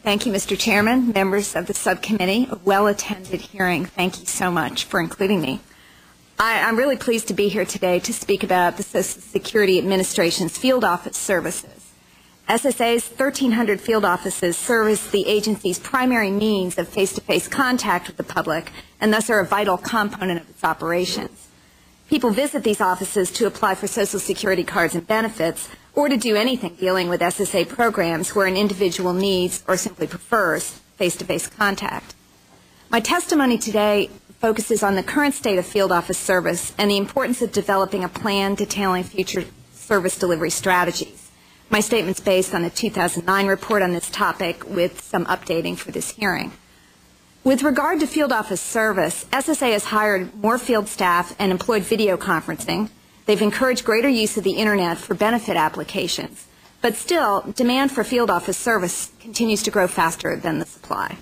Thank you, Mr. Chairman, members of the subcommittee. A well-attended hearing. Thank you so much for including me. I'm really pleased to be here today to speak about the Social Security Administration's field office services. SSA's 1,300 field offices service the agency's primary means of face-to-face contact with the public and thus are a vital component of its operations. People visit these offices to apply for Social Security cards and benefits or to do anything dealing with SSA programs where an individual needs or simply prefers face-to-face contact. My testimony today focuses on the current state of field office service and the importance of developing a plan detailing future service delivery strategies. My statement's based on a 2009 report on this topic with some updating for this hearing. With regard to field office service, SSA has hired more field staff and employed video conferencing. They've encouraged greater use of the Internet for benefit applications. But still, demand for field office service continues to grow faster than the supply.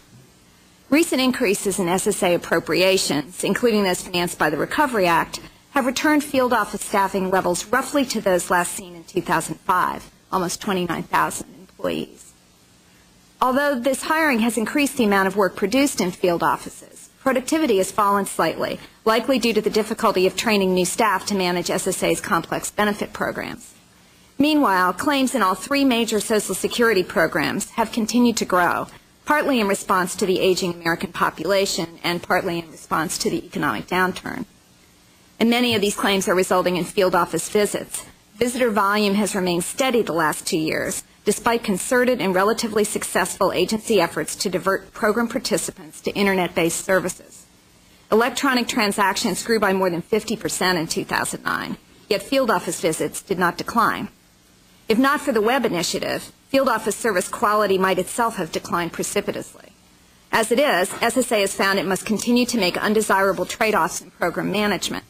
Recent increases in SSA appropriations, including those financed by the Recovery Act, have returned field office staffing levels roughly to those last seen in 2005, almost 29,000 employees. Although this hiring has increased the amount of work produced in field offices, productivity has fallen slightly, likely due to the difficulty of training new staff to manage SSA's complex benefit programs. Meanwhile, claims in all three major Social Security programs have continued to grow, partly in response to the aging American population and partly in response to the economic downturn. And many of these claims are resulting in field office visits. Visitor volume has remained steady the last 2 years, despite concerted and relatively successful agency efforts to divert program participants to Internet-based services. Electronic transactions grew by more than 50% in 2009, yet field office visits did not decline. If not for the web initiative, field office service quality might itself have declined precipitously. As it is, SSA has found it must continue to make undesirable trade-offs in program management.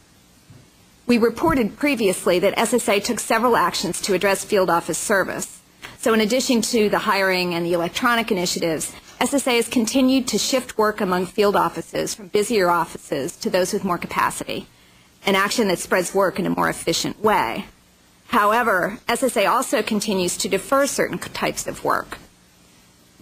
We reported previously that SSA took several actions to address field office service. So in addition to the hiring and the electronic initiatives, SSA has continued to shift work among field offices from busier offices to those with more capacity, an action that spreads work in a more efficient way. However, SSA also continues to defer certain types of work.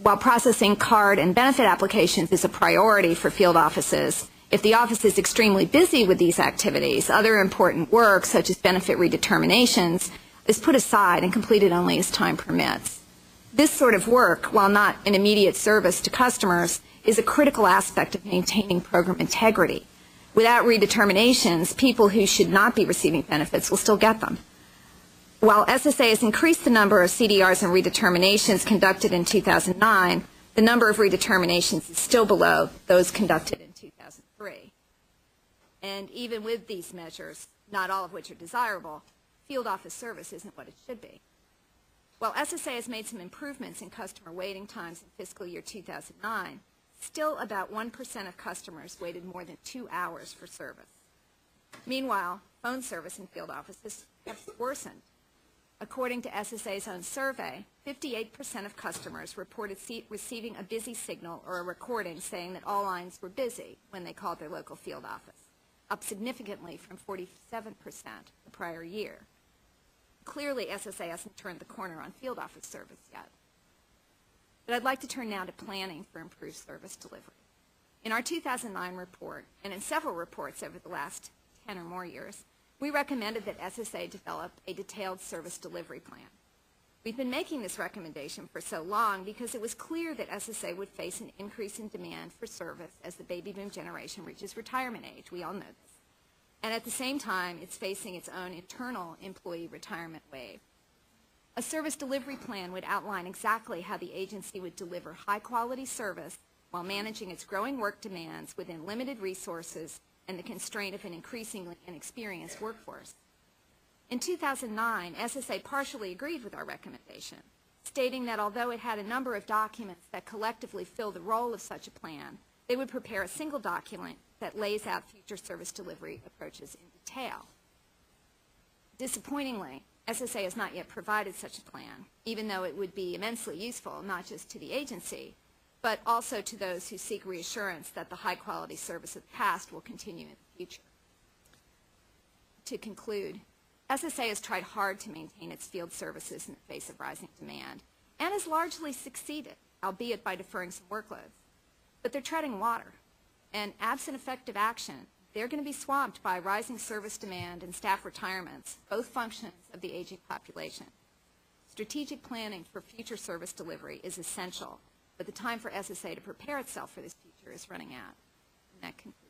While processing card and benefit applications is a priority for field offices, if the office is extremely busy with these activities, other important work, such as benefit redeterminations, is put aside and completed only as time permits. This sort of work, while not an immediate service to customers, is a critical aspect of maintaining program integrity. Without redeterminations, people who should not be receiving benefits will still get them. While SSA has increased the number of CDRs and redeterminations conducted in 2009, the number of redeterminations is still below those conducted in 2003. And even with these measures, not all of which are desirable, field office service isn't what it should be. While SSA has made some improvements in customer waiting times in fiscal year 2009, still about 1% of customers waited more than 2 hours for service. Meanwhile, phone service in field offices has worsened. According to SSA's own survey, 58% of customers reported receiving a busy signal or a recording saying that all lines were busy when they called their local field office, up significantly from 47% the prior year. Clearly, SSA hasn't turned the corner on field office service yet. But I'd like to turn now to planning for improved service delivery. In our 2009 report, and in several reports over the last 10 or more years, we recommended that SSA develop a detailed service delivery plan. We've been making this recommendation for so long because it was clear that SSA would face an increase in demand for service as the baby boom generation reaches retirement age. We all know this. And at the same time, it's facing its own internal employee retirement wave. A service delivery plan would outline exactly how the agency would deliver high-quality service while managing its growing work demands within limited resources and the constraint of an increasingly inexperienced workforce. In 2009, SSA partially agreed with our recommendation, stating that although it had a number of documents that collectively fill the role of such a plan, they would prepare a single document that lays out future service delivery approaches in detail. Disappointingly, SSA has not yet provided such a plan, even though it would be immensely useful not just to the agency, but also to those who seek reassurance that the high-quality service of the past will continue in the future. To conclude, SSA has tried hard to maintain its field services in the face of rising demand and has largely succeeded. albeit by deferring some workloads. But they're treading water, and absent effective action, they're going to be swamped by rising service demand and staff retirements, both functions of the aging population. Strategic planning for future service delivery is essential, but the time for SSA to prepare itself for this future is running out. And that concludes.